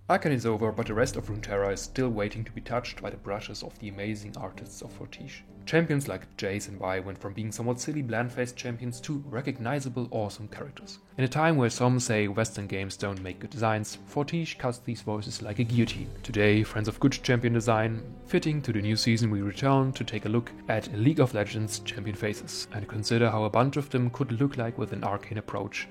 Arcane is over, but the rest of Runeterra is still waiting to be touched by the brushes of the amazing artists of Fortiche. Champions like Jace and Vi went from being somewhat silly bland-faced champions to recognizable awesome characters. In a time where some say Western games don't make good designs, Fortiche cuts these voices like a guillotine. Today, friends of good champion design, fitting to the new season, we return to take a look at League of Legends champion faces and consider how a bunch of them could look like with an Arcane approach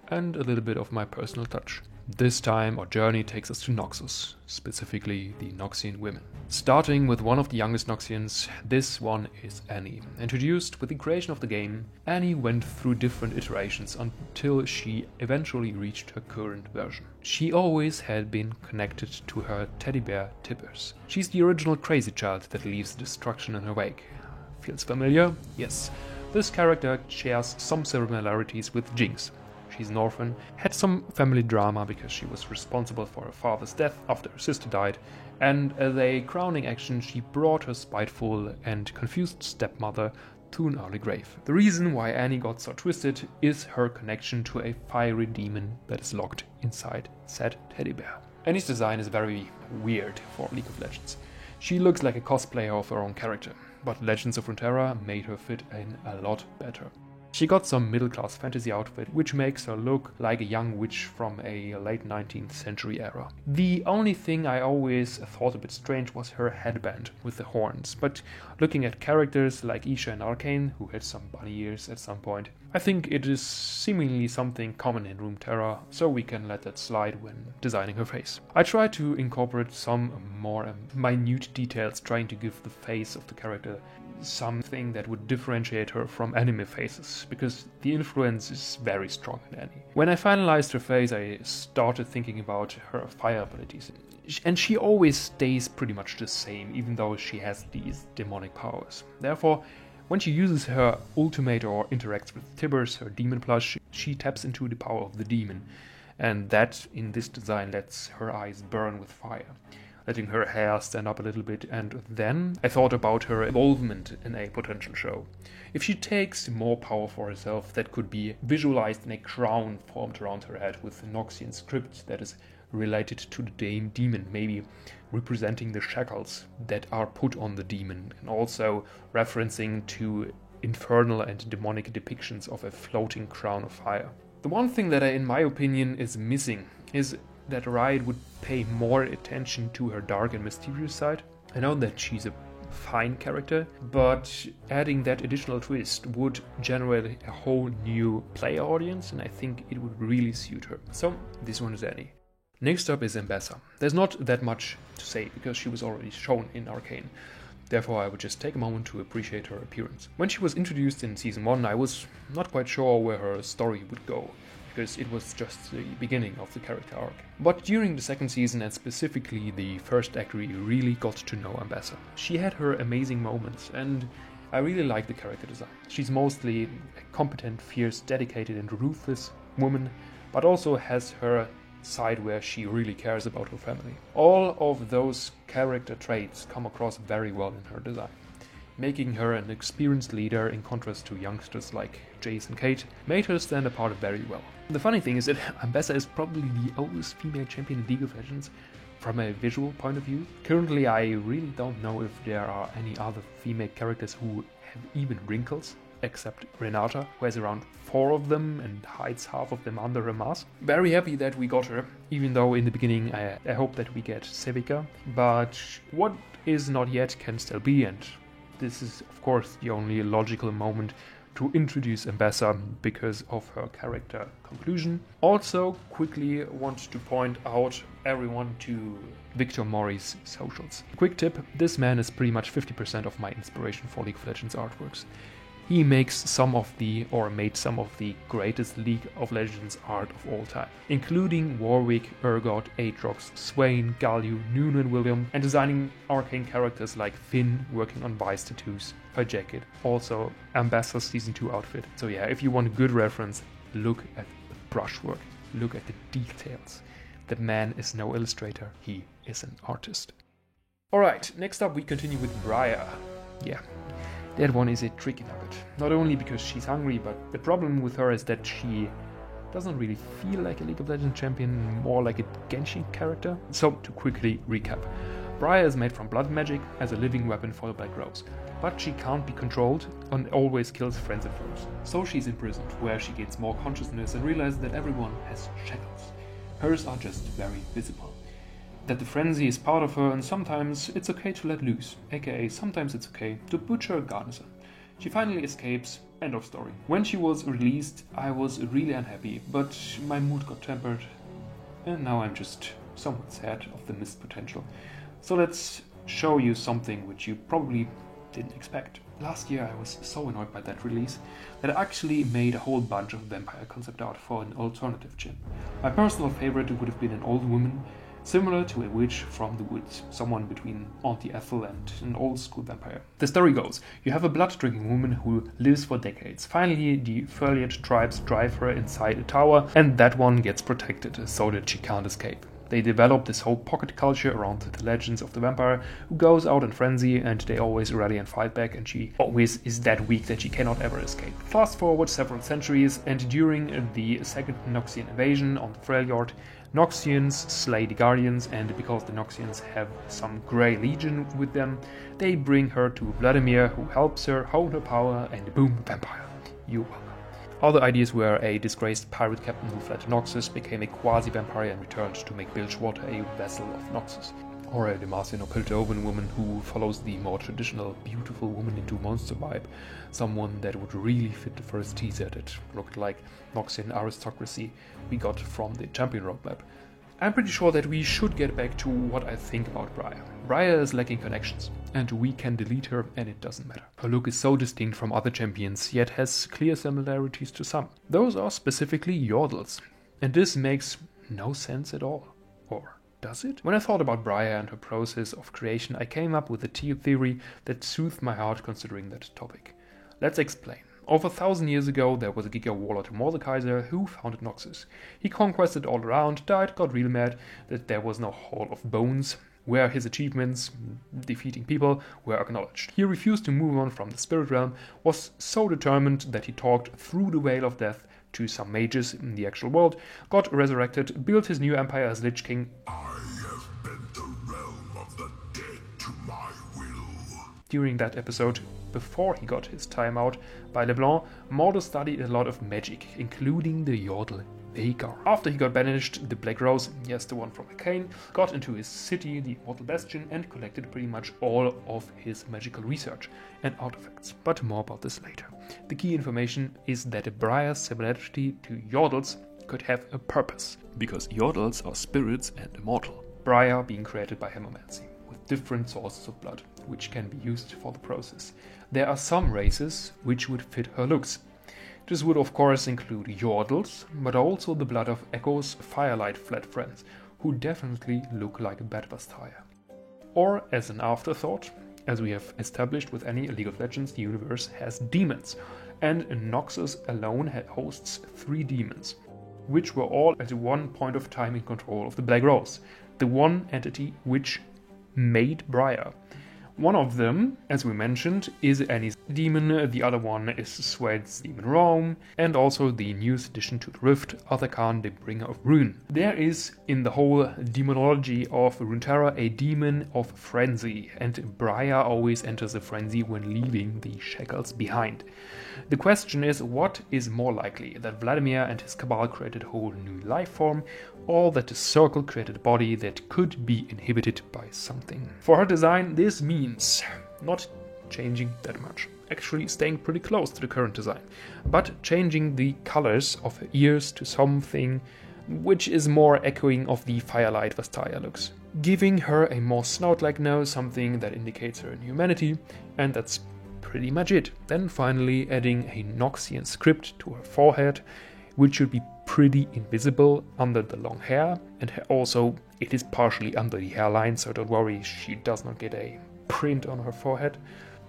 and a little bit of my personal touch. This time our journey takes us to Noxus, specifically the Noxian women. Starting with one of the youngest Noxians, this one is Annie. Introduced with the creation of the game, Annie went through different iterations until she eventually reached her current version. She always had been connected to her teddy bear Tibbers. She's the original crazy child that leaves destruction in her wake. Feels familiar? Yes. This character shares some similarities with Jinx. She's an orphan, had some family drama because she was responsible for her father's death after her sister died, and as a crowning action she brought her spiteful and confused stepmother to an early grave. The reason why Annie got so twisted is her connection to a fiery demon that is locked inside said teddy bear. Annie's design is very weird for League of Legends. She looks like a cosplayer of her own character, but Legends of Runeterra made her fit in a lot better. She got some middle-class fantasy outfit, which makes her look like a young witch from a late 19th century era. The only thing I always thought a bit strange was her headband with the horns, but looking at characters like Isha and Arcane, who had some bunny ears at some point, I think it is seemingly something common in Runeterra, so we can let that slide when designing her face. I tried to incorporate some more minute details, trying to give the face of the character something that would differentiate her from anime faces, because the influence is very strong in Annie. When I finalized her face, I started thinking about her fire abilities, and she always stays pretty much the same, even though she has these demonic powers. Therefore, when she uses her ultimate or interacts with Tibbers, her demon plush, she taps into the power of the demon, and that in this design lets her eyes burn with fire, letting her hair stand up a little bit. And then I thought about her involvement in a potential show. If she takes more power for herself, that could be visualized in a crown formed around her head with a Noxian script that is related to the demon, maybe representing the shackles that are put on the demon, and also referencing to infernal and demonic depictions of a floating crown of fire. The one thing that in my opinion is missing is that Riot would pay more attention to her dark and mysterious side. I know that she's a fine character, but adding that additional twist would generate a whole new player audience, and I think it would really suit her. So this one is Annie. Next up is Ambessa. There's not that much to say because she was already shown in Arcane. Therefore, I would just take a moment to appreciate her appearance. When she was introduced in Season 1, I was not quite sure where her story would go, because it was just the beginning of the character arc. But during the second season, and specifically the first act, we really got to know Ambessa. She had her amazing moments, and I really like the character design. She's mostly a competent, fierce, dedicated and ruthless woman, but also has her side where she really cares about her family. All of those character traits come across very well in her design, making her an experienced leader in contrast to youngsters like Jace and Kate, made her stand apart very well. The funny thing is that Ambessa is probably the oldest female champion in League of Legends from a visual point of view. Currently, I really don't know if there are any other female characters who have even wrinkles, except Renata, who has around 4 of them and hides half of them under her mask. Very happy that we got her, even though in the beginning I hope that we get Sevica, but what is not yet can still be, and this is of course the only logical moment to introduce Ambessa because of her character conclusion. Also, quickly want to point out everyone to Victor Mori's socials. Quick tip, this man is pretty much 50% of my inspiration for League of Legends artworks. He makes some of the, or made some of the greatest League of Legends art of all time, including Warwick, Urgot, Aatrox, Swain, Galio, Noon and William, and designing arcane characters like Finn, working on Vice tattoos, her jacket, also Ambassa's Season 2 outfit. So yeah, if you want a good reference, look at the brushwork, look at the details. The man is no illustrator, he is an artist. Alright, next up we continue with Briar. Yeah. That one is a tricky nugget. Not only because she's hungry, but the problem with her is that she doesn't really feel like a League of Legends champion, more like a Genshin character. So, to quickly recap, Briar is made from blood magic as a living weapon for the Black Rose, but she can't be controlled and always kills friends and foes. So she's imprisoned, where she gains more consciousness and realizes that everyone has shackles. Hers are just very visible. That the frenzy is part of her, and sometimes it's okay to let loose, aka sometimes it's okay to butcher a Garnizer. She finally escapes, end of story. When she was released, I was really unhappy, but my mood got tempered, and now I'm just somewhat sad of the missed potential. So let's show you something which you probably didn't expect. Last year I was so annoyed by that release that I actually made a whole bunch of vampire concept art for an alternative chimp. My personal favorite would have been an old woman, similar to a witch from the woods, someone between Auntie Ethel and an old school vampire. The story goes, you have a blood-drinking woman who lives for decades. Finally, the Furliat tribes drive her inside a tower, and that one gets protected so that she can't escape. They develop this whole pocket culture around the legends of the vampire who goes out in frenzy, and they always rally and fight back, and she always is that weak that she cannot ever escape. Fast forward several centuries, and during the second Noxian invasion on the Freljord, Noxians slay the Guardians, and because the Noxians have some Grey Legion with them, they bring her to Vladimir, who helps her hold her power, and boom, vampire. You welcome. Other ideas were a disgraced pirate captain who fled Noxus, became a quasi-vampire and returned to make Bilgewater a vassal of Noxus. Or a Demacian or Piltover woman who follows the more traditional beautiful woman into monster vibe. Someone that would really fit the first teaser that looked like Noxian aristocracy we got from the champion roadmap. I'm pretty sure that we should get back to what I think about Briar. Briar is lacking connections, and we can delete her and it doesn't matter. Her look is so distinct from other champions, yet has clear similarities to some. Those are specifically Yordles, and this makes no sense at all. Or does it? When I thought about Briar and her process of creation, I came up with a theory that soothed my heart considering that topic. Let's explain. Over 1,000 years ago, there was a Giga Warlord Mordekaiser who founded Noxus. He conquered all around, died, got real mad that there was no Hall of Bones, where his achievements, defeating people, were acknowledged. He refused to move on from the spirit realm, was so determined that he talked through the Veil of Death to some mages in the actual world, got resurrected, built his new empire as Lich King. I have bent the realm of the dead to my will. During that episode, before he got his time out by LeBlanc, Mordo studied a lot of magic, including the Yordle Vhagar. After he got banished, the Black Rose, yes, the one from Arcane, got into his city, the Immortal Bastion, and collected pretty much all of his magical research and artifacts. But more about this later. The key information is that Briar's similarity to Yordles could have a purpose, because Yordles are spirits and immortal. Briar being created by Hemomancy, with different sources of blood, which can be used for the process. There are some races which would fit her looks. This would of course include Yordles, but also the blood of Echo's Firelight fled friends, who definitely look like a Badvastaya. Or as an afterthought, as we have established with any League of Legends, the universe has demons, and Noxus alone hosts 3 demons, which were all at one point of time in control of the Black Rose, the one entity which made Briar. One of them, as we mentioned, is Annie's demon, the other one is Suede's demon Rome, and also the newest addition to the Rift, Otherkan, the Bringer of Ruin. There is, in the whole demonology of Runeterra, a demon of frenzy, and Briar always enters a frenzy when leaving the shackles behind. The question is, what is more likely, that Vladimir and his Cabal created a whole new life form, or that the Circle created a body that could be inhibited by something? For her design, this means not changing that much, actually staying pretty close to the current design, but changing the colors of her ears to something which is more echoing of the Firelight Vastaya looks, giving her a more snout-like nose, something that indicates her humanity, and that's pretty much it. Then finally adding a Noxian script to her forehead, which should be pretty invisible under the long hair, and also it is partially under the hairline, so don't worry, she does not get a print on her forehead.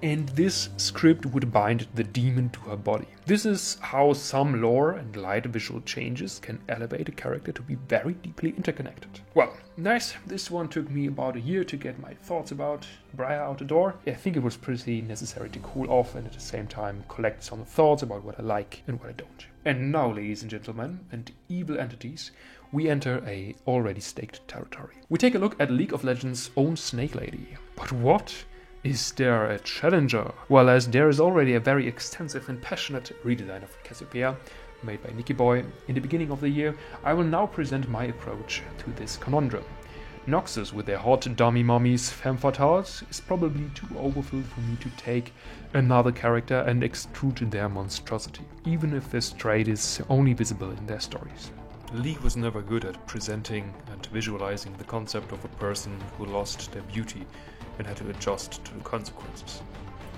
and this script would bind the demon to her body. This is how some lore and light visual changes can elevate a character to be very deeply interconnected. Well, nice. This one took me about a year to get my thoughts about Briar out the door. I think it was pretty necessary to cool off and at the same time collect some thoughts about what I like and what I don't. And now, ladies and gentlemen, and evil entities, we enter a already staked territory. We take a look at League of Legends' own Snake Lady. But what? Is there a challenger? Well, as there is already a very extensive and passionate redesign of Cassiopeia made by Nicky Boy in the beginning of the year, I will now present my approach to this conundrum. Noxus with their hot dummy mummies femme fatales is probably too overfilled for me to take another character and extrude their monstrosity, even if this trait is only visible in their stories. League was never good at presenting and visualizing the concept of a person who lost their beauty and had to adjust to the consequences.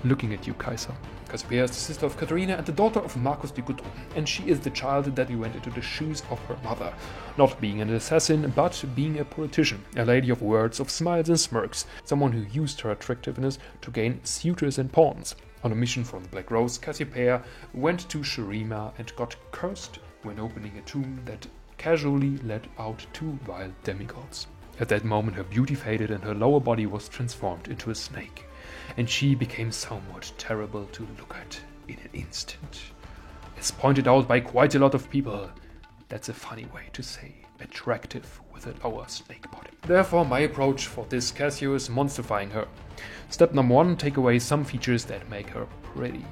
Looking at you, Kaiser. Cassiopeia is the sister of Katarina and the daughter of Marcus de Coudron, and she is the child that went into the shoes of her mother, not being an assassin, but being a politician, a lady of words, of smiles and smirks, someone who used her attractiveness to gain suitors and pawns. On a mission from the Black Rose, Cassiopeia went to Shurima and got cursed when opening a tomb that casually let out two vile demigods. At that moment her beauty faded and her lower body was transformed into a snake, and she became somewhat terrible to look at in an instant. As pointed out by quite a lot of people, that's a funny way to say attractive with a lower snake body. Therefore my approach for this Cassio is monsterifying her. Step number 1, take away some features that make her pretty.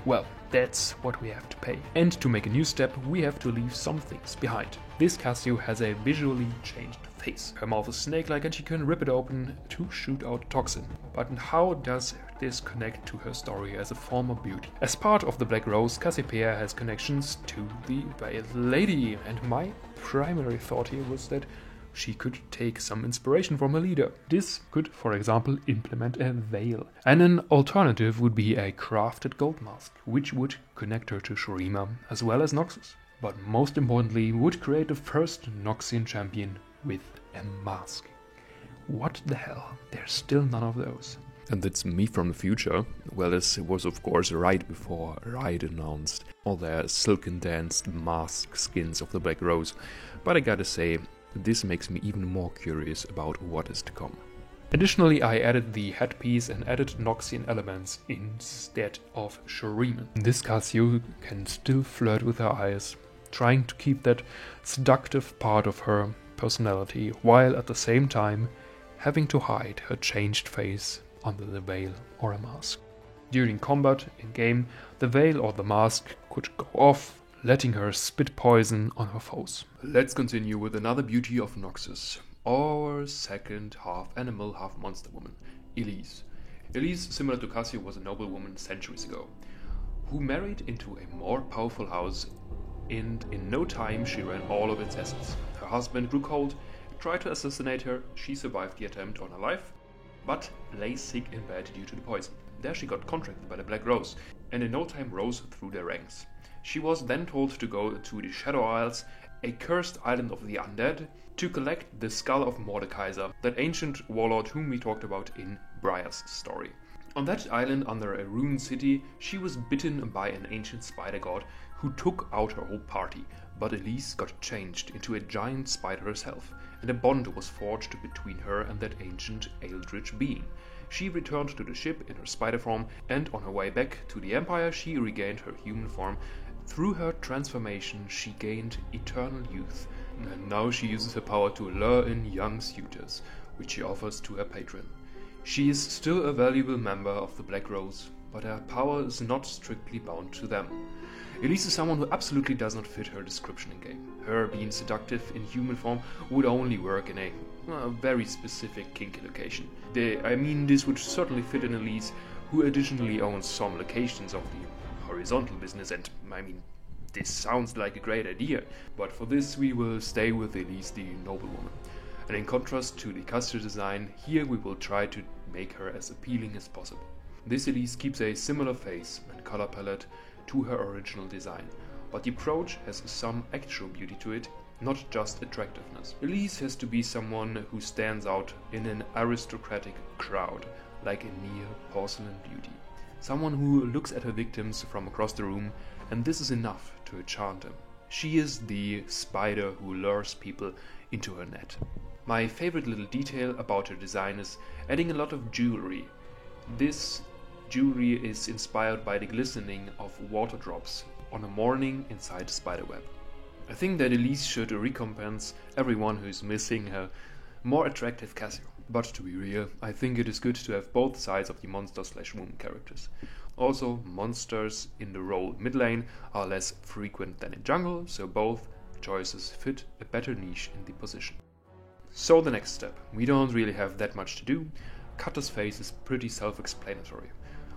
Well, that's what we have to pay. And to make a new step, we have to leave some things behind. This Cassio has a visually changed face. Her mouth is snake-like and she can rip it open to shoot out toxin. But how does this connect to her story as a former beauty? As part of the Black Rose, Cassiopeia has connections to the Veiled Lady, and my primary thought here was that she could take some inspiration from her leader. This could, for example, implement a veil. And an alternative would be a crafted gold mask, which would connect her to Shurima as well as Noxus. But most importantly, would create the first Noxian champion with a mask. What the hell? There's still none of those. And that's me from the future. Well, this was of course right before Riot announced all their silken danced mask skins of the Black Rose. But I gotta say, this makes me even more curious about what is to come. Additionally, I added the headpiece and added Noxian elements instead of Shuriman. This Cassio can still flirt with her eyes, trying to keep that seductive part of her personality, while at the same time having to hide her changed face under the veil or a mask. During combat in-game, the veil or the mask could go off, letting her spit poison on her foes. Let's continue with another beauty of Noxus, our second half-animal, half-monster woman, Elise. Elise, similar to Cassio, was a noblewoman centuries ago, who married into a more powerful house, and in no time she ran all of its assets. Her husband grew cold, tried to assassinate her, she survived the attempt on her life, but lay sick in bed due to the poison. There she got contracted by the Black Rose, and in no time rose through their ranks. She was then told to go to the Shadow Isles, a cursed island of the undead, to collect the skull of Mordekaiser, that ancient warlord whom we talked about in Briar's story. On that island under a ruined city, she was bitten by an ancient spider god who took out her whole party, but Elise got changed into a giant spider herself, and a bond was forged between her and that ancient eldritch being. She returned to the ship in her spider form, and on her way back to the Empire she regained her human form. Through her transformation she gained eternal youth, and now she uses her power to lure in young suitors, which she offers to her patron. She is still a valuable member of the Black Rose, but her power is not strictly bound to them. Elise is someone who absolutely does not fit her description in-game. Her being seductive in human form would only work in a very specific kinky location. This would certainly fit in Elise, who additionally owns some locations of the horizontal business, and this sounds like a great idea, but for this we will stay with Elise the noblewoman. And in contrast to the Cassio design, here we will try to make her as appealing as possible. This Elise keeps a similar face and color palette to her original design, but the approach has some actual beauty to it, not just attractiveness. Elise has to be someone who stands out in an aristocratic crowd, like a near porcelain beauty. someone who looks at her victims from across the room, and this is enough to enchant them. She is the spider who lures people into her net. My favorite little detail about her design is adding a lot of jewelry. This jewelry is inspired by the glistening of water drops on a morning inside a spiderweb. I think that Elise should recompense everyone who is missing a more attractive Cassio. But to be real, I think it is good to have both sides of the monster/woman characters. Also, monsters in the role mid lane are less frequent than in jungle, so both choices fit a better niche in the position. So the next step. We don't really have that much to do. Cutter's face is pretty self-explanatory.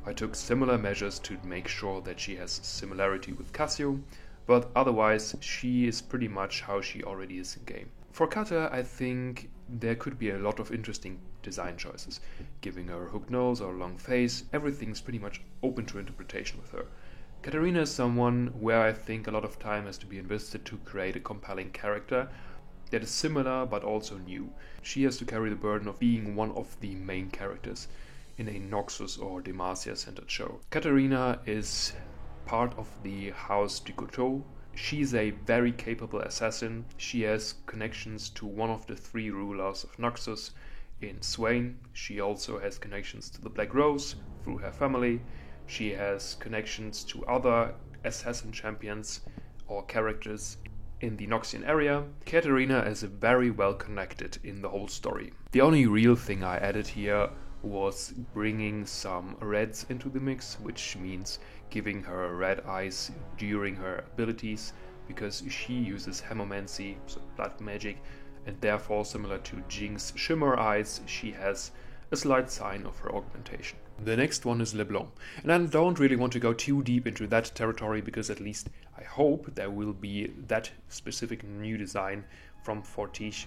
I took similar measures to make sure that she has similarity with Cassio, but otherwise she is pretty much how she already is in game. For Cutter, I think there could be a lot of interesting design choices. Giving her a hooked nose or a long face, everything's pretty much open to interpretation with her. Katarina is someone where I think a lot of time has to be invested to create a compelling character that is similar but also new. She has to carry the burden of being one of the main characters in a Noxus or Demacia centered show. Katarina is part of the House de Couteau. She's a very capable assassin. She has connections to one of the 3 rulers of Noxus in Swain. She also has connections to the Black Rose through her family. She has connections to other assassin champions or characters in the Noxian area. Katarina is very well connected in the whole story. The only real thing I added here was bringing some reds into the mix, which means giving her red eyes during her abilities, because she uses hemomancy, so blood magic, and therefore, similar to Jinx's shimmer eyes, she has a slight sign of her augmentation. The next one is LeBlanc, and I don't really want to go too deep into that territory because at least I hope there will be that specific new design from Fortiche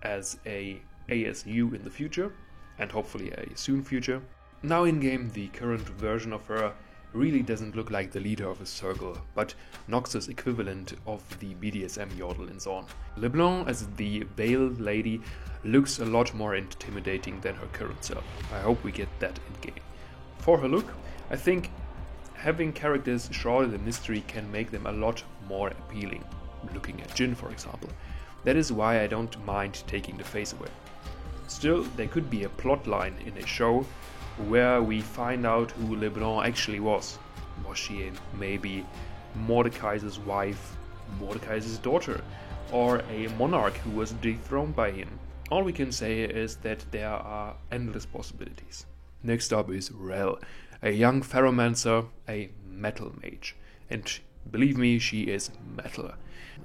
as a ASU in the future, and hopefully a soon future. Now in game, the current version of her really doesn't look like the leader of a circle, but Noxus' equivalent of the BDSM yodel in Zorn. LeBlanc as the Veiled Lady looks a lot more intimidating than her current self. I hope we get that in game. For her look, I think having characters shrouded in mystery can make them a lot more appealing. Looking at Jhin, for example. That is why I don't mind taking the face away. Still, there could be a plot line in a show where we find out who LeBlanc actually was. Was she maybe Mordekaiser's wife, Mordekaiser's daughter, or a monarch who was dethroned by him? All we can say is that there are endless possibilities. Next up is Rell, a young Ferromancer, a metal mage. And believe me, she is metal.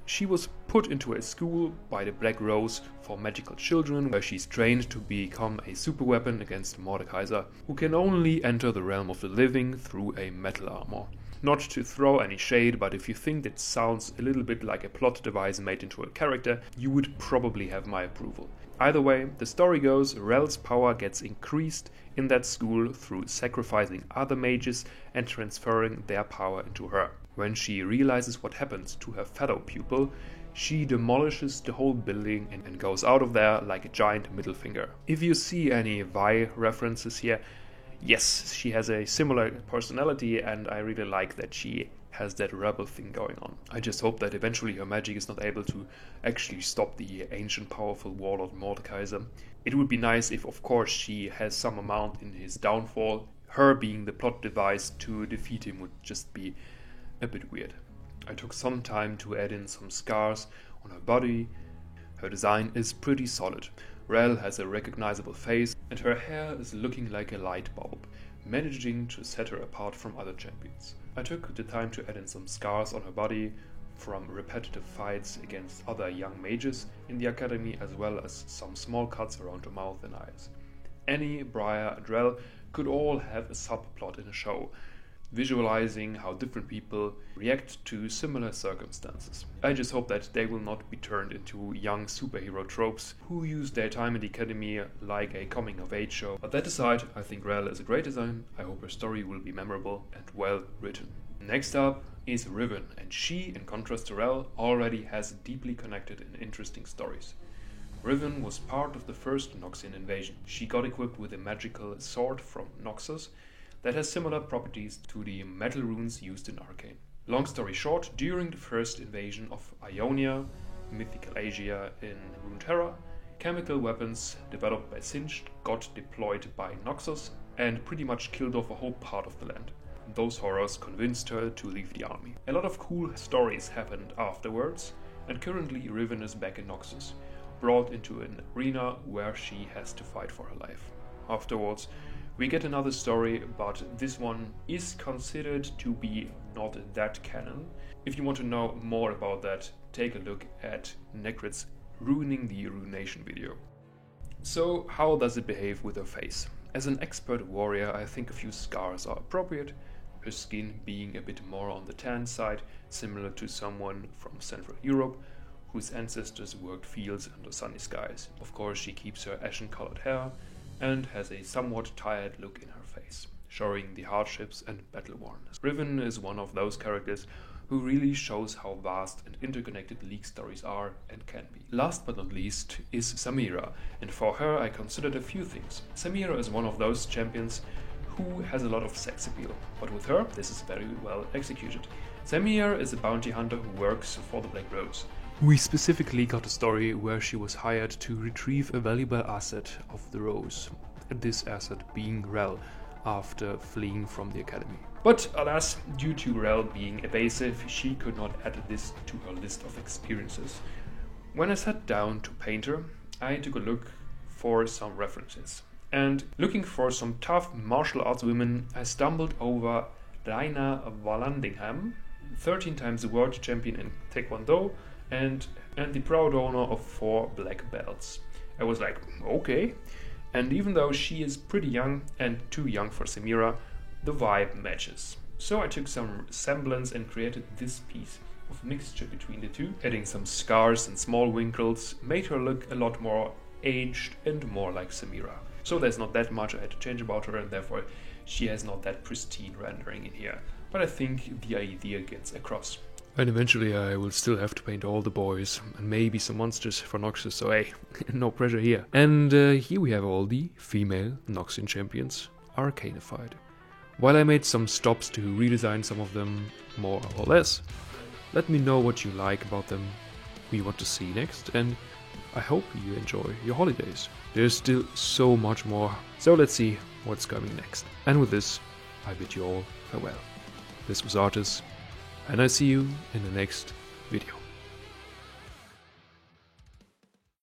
She was put into a school by the Black Rose for magical children, where she's trained to become a superweapon against Mordekaiser, who can only enter the realm of the living through a metal armor. Not to throw any shade, but if you think that sounds a little bit like a plot device made into a character, you would probably have my approval. Either way, the story goes, Rell's power gets increased in that school through sacrificing other mages and transferring their power into her. When she realizes what happens to her fellow pupil, she demolishes the whole building and goes out of there like a giant middle finger. If you see any Vi references here, yes, she has a similar personality, and I really like that she has that rebel thing going on. I just hope that eventually her magic is not able to actually stop the ancient powerful warlord Mordekaiser. It would be nice if, of course, she has some amount in his downfall. Her being the plot device to defeat him would just be a bit weird. I took some time to add in some scars on her body. Her design is pretty solid. Rell has a recognizable face, and her hair is looking like a light bulb, managing to set her apart from other champions. I took the time to add in some scars on her body from repetitive fights against other young mages in the academy, as well as some small cuts around her mouth and eyes. Annie, Briar, and Rell could all have a subplot in a show, visualizing how different people react to similar circumstances. I just hope that they will not be turned into young superhero tropes who use their time in the academy like a coming-of-age show. But that aside, I think Rell is a great design. I hope her story will be memorable and well written. Next up is Riven, and she, in contrast to Rell, already has deeply connected and interesting stories. Riven was part of the first Noxian invasion. She got equipped with a magical sword from Noxus, that has similar properties to the metal runes used in Arcane. Long story short, during the first invasion of Ionia, mythical Asia in Runeterra, chemical weapons developed by Singed got deployed by Noxus and pretty much killed off a whole part of the land. Those horrors convinced her to leave the army. A lot of cool stories happened afterwards, and currently Riven is back in Noxus, brought into an arena where she has to fight for her life. Afterwards, we get another story, but this one is considered to be not that canon. If you want to know more about that, take a look at Necrit's Ruining the Ruination video. So, how does it behave with her face? As an expert warrior, I think a few scars are appropriate, her skin being a bit more on the tan side, similar to someone from Central Europe, whose ancestors worked fields under sunny skies. Of course, she keeps her ashen-colored hair, and has a somewhat tired look in her face, showing the hardships and battle-wornness. Riven is one of those characters who really shows how vast and interconnected League stories are and can be. Last but not least is Samira, and for her I considered a few things. Samira is one of those champions who has a lot of sex appeal, but with her this is very well executed. Samira is a bounty hunter who works for the Black Rose. We specifically got a story where she was hired to retrieve a valuable asset of the Rose, this asset being Rel, after fleeing from the academy. But alas, due to Rel being evasive, she could not add this to her list of experiences. When I sat down to paint her, I took a look for some references. And looking for some tough martial arts women, I stumbled over Raina Vallandingham, 13 times the world champion in Taekwondo, and the proud owner of 4 black belts. I was like, okay. And even though she is pretty young and too young for Samira, the vibe matches. So I took some semblance and created this piece of mixture between the two, adding some scars and small wrinkles, made her look a lot more aged and more like Samira. So there's not that much I had to change about her, and therefore she has not that pristine rendering in here. But I think the idea gets across. And eventually I will still have to paint all the boys, and maybe some monsters for Noxus, so hey, no pressure here. And here we have all the female Noxian champions, arcanified. While I made some stops to redesign some of them, more or less, let me know what you like about them, who you want to see next, and I hope you enjoy your holidays. There's still so much more, so let's see what's coming next. And with this, I bid you all farewell. This was Artis, and I see you in the next video.